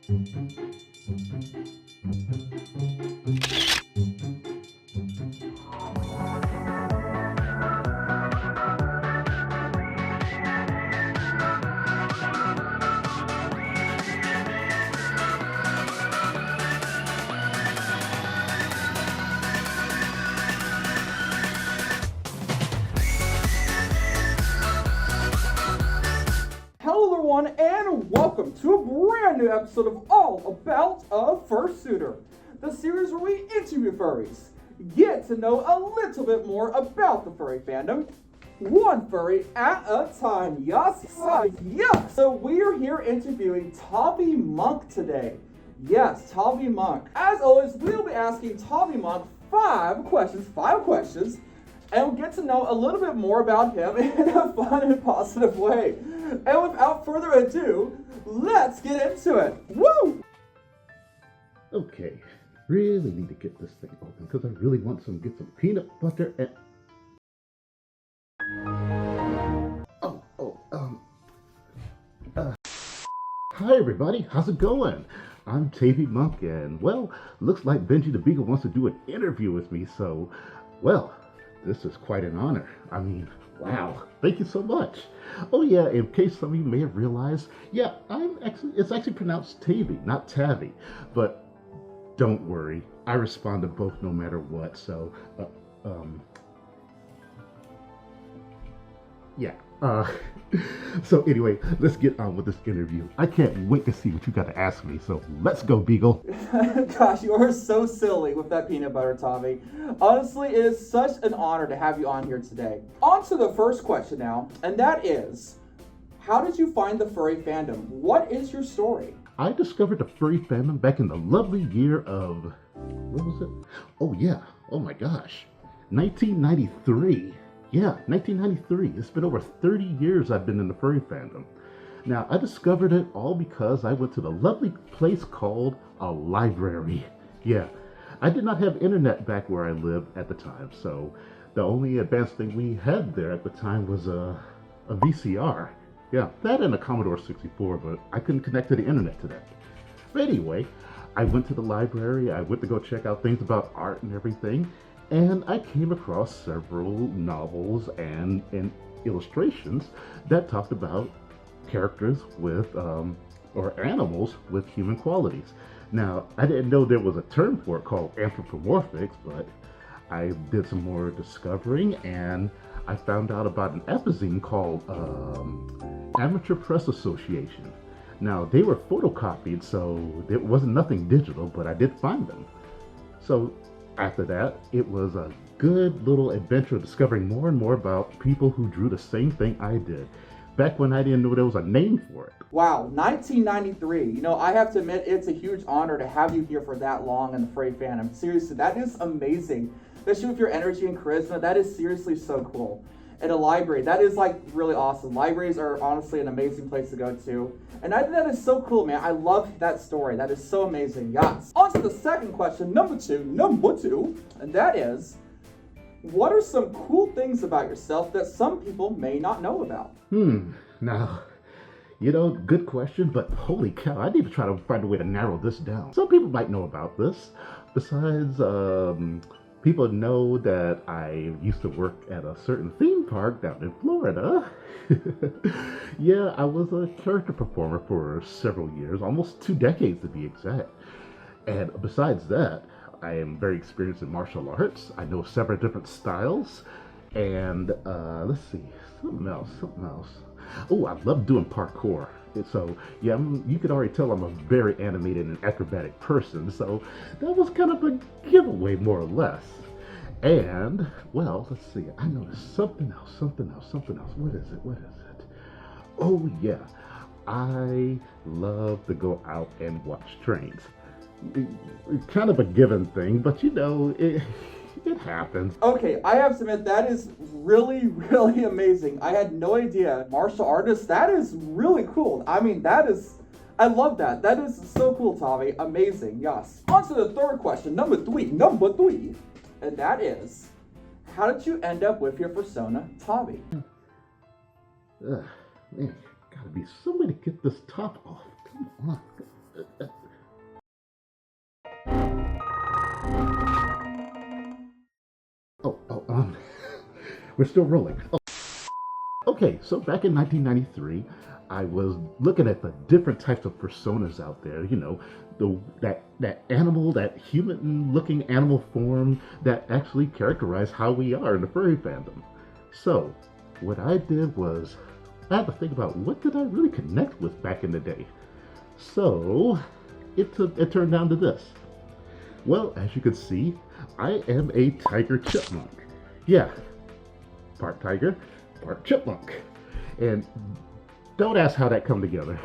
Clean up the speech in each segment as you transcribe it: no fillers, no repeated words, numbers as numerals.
Hello everyone, and welcome to a brand new episode of All About a Fursuiter, the series where we interview furries, get to know a little bit more about the furry fandom, one furry at a time. Yes. So we are here interviewing Tavi Munk today. Yes, Tavi Munk. As always, we'll be asking Tavi Munk five questions, and we'll get to know a little bit more about him in a fun and positive way. And without further ado, let's get into it. Woo! Okay, really need to get this thing open because I really want get some peanut butter and... Hi everybody, how's it going? I'm Tavi Munk, and well, looks like Benji the Beagle wants to do an interview with me, so, well, this is quite an honor. I mean, wow, thank you so much. Oh yeah, in case some of you may have realized, yeah, it's actually pronounced Tavi, not Tavi. But don't worry, I respond to both no matter what, so, yeah. So anyway, let's get on with this interview. I can't wait to see what you got to ask me, so let's go, Beagle. Gosh, you are so silly with that peanut butter, Tavi. Honestly, it is such an honor to have you on here today. On to the first question now, and that is, how did you find the furry fandom? What is your story? I discovered the furry fandom back in the lovely year of, what was it? Oh yeah, oh my gosh, 1993. Yeah, 1993. It's been over 30 years I've been in the furry fandom. Now, I discovered it all because I went to the lovely place called a library. Yeah, I did not have internet back where I lived at the time, so the only advanced thing we had there at the time was a VCR. Yeah, that and a Commodore 64, but I couldn't connect to the internet to that. But anyway, I went to the library, I went to go check out things about art and everything, and I came across several novels and illustrations that talked about characters with, or animals with human qualities. Now, I didn't know there was a term for it called anthropomorphics, but I did some more discovering and I found out about an epizine called Amateur Press Association. Now, they were photocopied, so there wasn't nothing digital, but I did find them. So after that, it was a good little adventure discovering more and more about people who drew the same thing I did, back when I didn't know there was a name for it. Wow, 1993. You know, I have to admit, it's a huge honor to have you here for that long in the furry fandom. Seriously, that is amazing. Especially with your energy and charisma, that is seriously so cool. At a library, that is like really awesome. Libraries are honestly an amazing place to go to. And I think that is so cool, man. I love that story. That is so amazing. Yes. On to the second question, number two, and that is, what are some cool things about yourself that some people may not know about? Now, you know, good question, but holy cow, I need to try to find a way to narrow this down. Some people might know about this. Besides, people know that I used to work at a certain theme park down in Florida. Yeah, I was a character performer for several years, almost 2 decades to be exact. And besides that, I am very experienced in martial arts. I know several different styles. And let's see, something else. Oh, I love doing parkour. So yeah, you could already tell I'm a very animated and acrobatic person. So that was kind of a giveaway, more or less. And well, let's see. I noticed something else. What is it? Oh yeah, I love to go out and watch trains. It's kind of a given thing, but you know, it happens. Okay, I have to admit, that is really, really amazing. I had no idea. Martial artist, that is really cool. I mean, I love that. That is so cool, Tavi. Amazing, yes. On to the third question, number three. And that is, how did you end up with your persona, Tavi? Man, gotta be some way to get this top off. Come on. We're still rolling. Oh. Okay, so back in 1993, I was looking at the different types of personas out there. You know, that animal, that human-looking animal form that actually characterize how we are in the furry fandom. So, what I did was I had to think about what did I really connect with back in the day. So, it turned down to this. Well, as you can see, I am a tiger chipmunk. Yeah, part tiger, part chipmunk. And don't ask how that come together.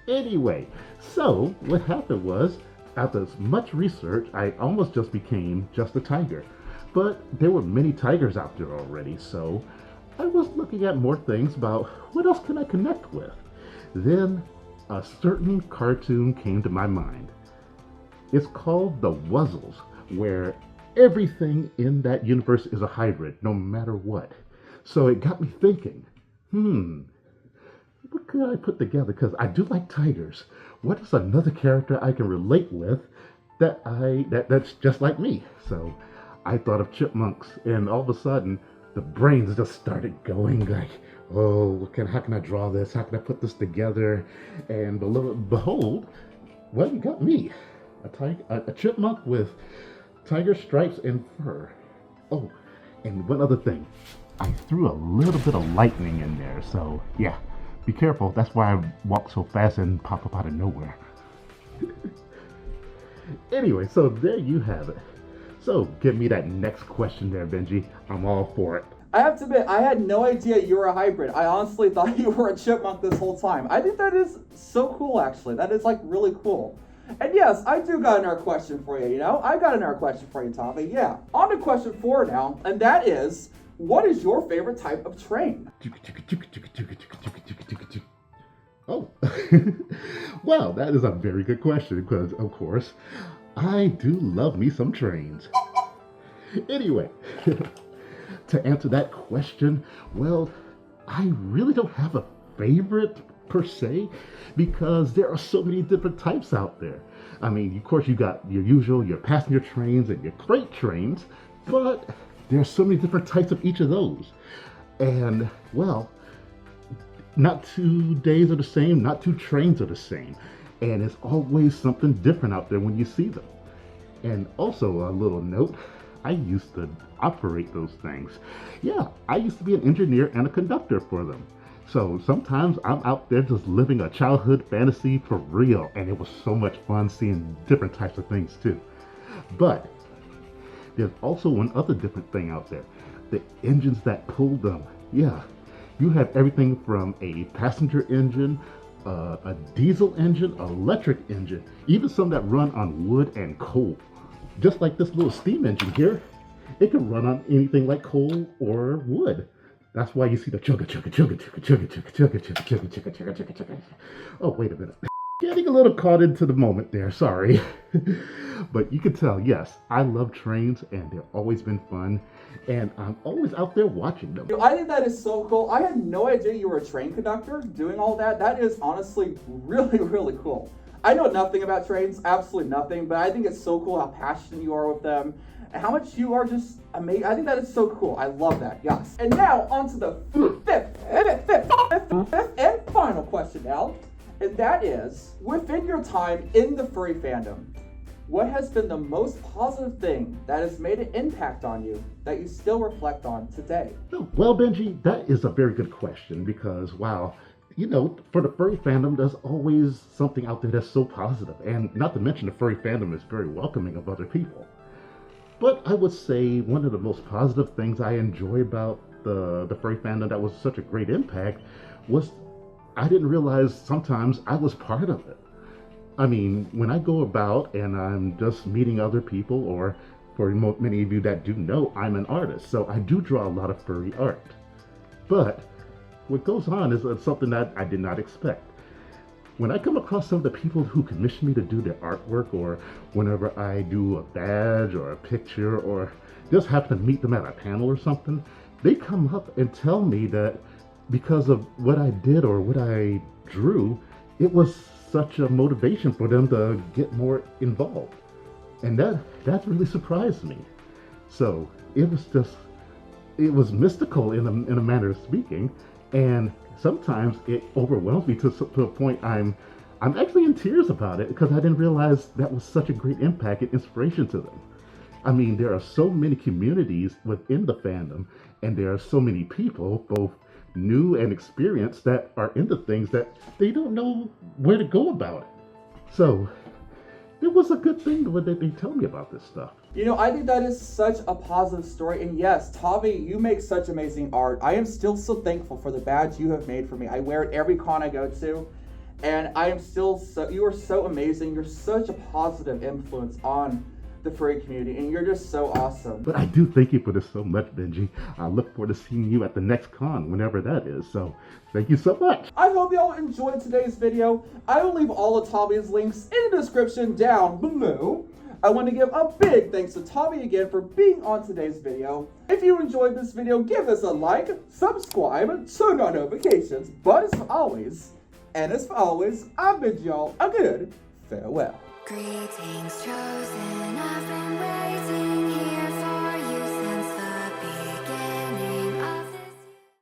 Anyway, so what happened was, after much research, I almost just became just a tiger. But there were many tigers out there already, so I was looking at more things about what else can I connect with. Then a certain cartoon came to my mind. It's called The Wuzzles, where everything in that universe is a hybrid, no matter what. So it got me thinking, what could I put together? Because I do like tigers. What is another character I can relate with that's just like me? So I thought of chipmunks, and all of a sudden, the brains just started going like, oh, how can I draw this? How can I put this together? And behold, well, you got me. A chipmunk with tiger stripes and fur. Oh, and one other thing. I threw a little bit of lightning in there, so yeah, be careful. That's why I walk so fast and pop up out of nowhere. Anyway, so there you have it. So give me that next question there, Benji. I'm all for it. I have to admit, I had no idea you were a hybrid. I honestly thought you were a chipmunk this whole time. I think that is so cool, actually. That is, like, really cool. And yes, I do got another question for you, you know? I got another question for you, Tavi, yeah. On to question 4 now, and that is, what is your favorite type of train? Oh, well, that is a very good question because, of course, I do love me some trains. Anyway, to answer that question, well, I really don't have a favorite per se because there are so many different types out there. I mean, of course, you got your passenger trains and your freight trains, but there's so many different types of each of those. And, well, not 2 days are the same, not 2 trains are the same. And it's always something different out there when you see them. And also a little note, I used to operate those things. Yeah, I used to be an engineer and a conductor for them. So sometimes I'm out there just living a childhood fantasy for real. And it was so much fun seeing different types of things too. But there's also one other different thing out there. The engines that pull them. Yeah, you have everything from a passenger engine, a diesel engine, electric engine, even some that run on wood and coal. Just like this little steam engine here, it can run on anything like coal or wood. That's why you see the chugga chugga chugga chugga chugga chugga chugga chugga chugga chugga chugga chugga chugga. Oh, wait a minute. Getting a little caught into the moment there, sorry. But you can tell, yes, I love trains and they've always been fun. And I'm always out there watching them. I think that is so cool. I had no idea you were a train conductor doing all that. That is honestly really, really cool. I know nothing about trains, absolutely nothing, but I think it's so cool how passionate you are with them and how much you are just amazing. I think that is so cool. I love that, yes. And now on to the fifth and final question now. And that is, within your time in the furry fandom, what has been the most positive thing that has made an impact on you that you still reflect on today? Well, Benji, that is a very good question because, wow, you know, for the furry fandom, there's always something out there that's so positive. And not to mention the furry fandom is very welcoming of other people. But I would say one of the most positive things I enjoy about the furry fandom that was such a great impact was I didn't realize sometimes I was part of it. I mean, when I go about and I'm just meeting other people, or for many of you that do know, I'm an artist, so I do draw a lot of furry art. But what goes on is something that I did not expect. When I come across some of the people who commission me to do their artwork, or whenever I do a badge or a picture, or just happen to meet them at a panel or something, they come up and tell me that because of what I did or what I drew, it was such a motivation for them to get more involved. And that really surprised me. So it was just it was mystical in a manner of speaking, and sometimes it overwhelms me to a point I'm actually in tears about it, because I didn't realize that was such a great impact and inspiration to them. I mean, there are so many communities within the fandom, and there are so many people, both new and experienced, that are into things that they don't know where to go about it. So it was a good thing that they tell me about this stuff. You know, I think that is such a positive story. And yes, Tavi, you make such amazing art. I am still so thankful for the badge you have made for me. I wear it every con I go to. And I am still you are so amazing. You're such a positive influence on the furry community, and you're just so awesome. But I do thank you for this so much, Benji. I look forward to seeing you at the next con, whenever that is. So thank you so much. I hope y'all enjoyed today's video. I will leave all of Tavi's links in the description down below. I want to give a big thanks to Tavi again for being on today's video. If you enjoyed this video, give us a like, subscribe, turn on notifications. But as always, I bid y'all a good farewell. Greetings chosen.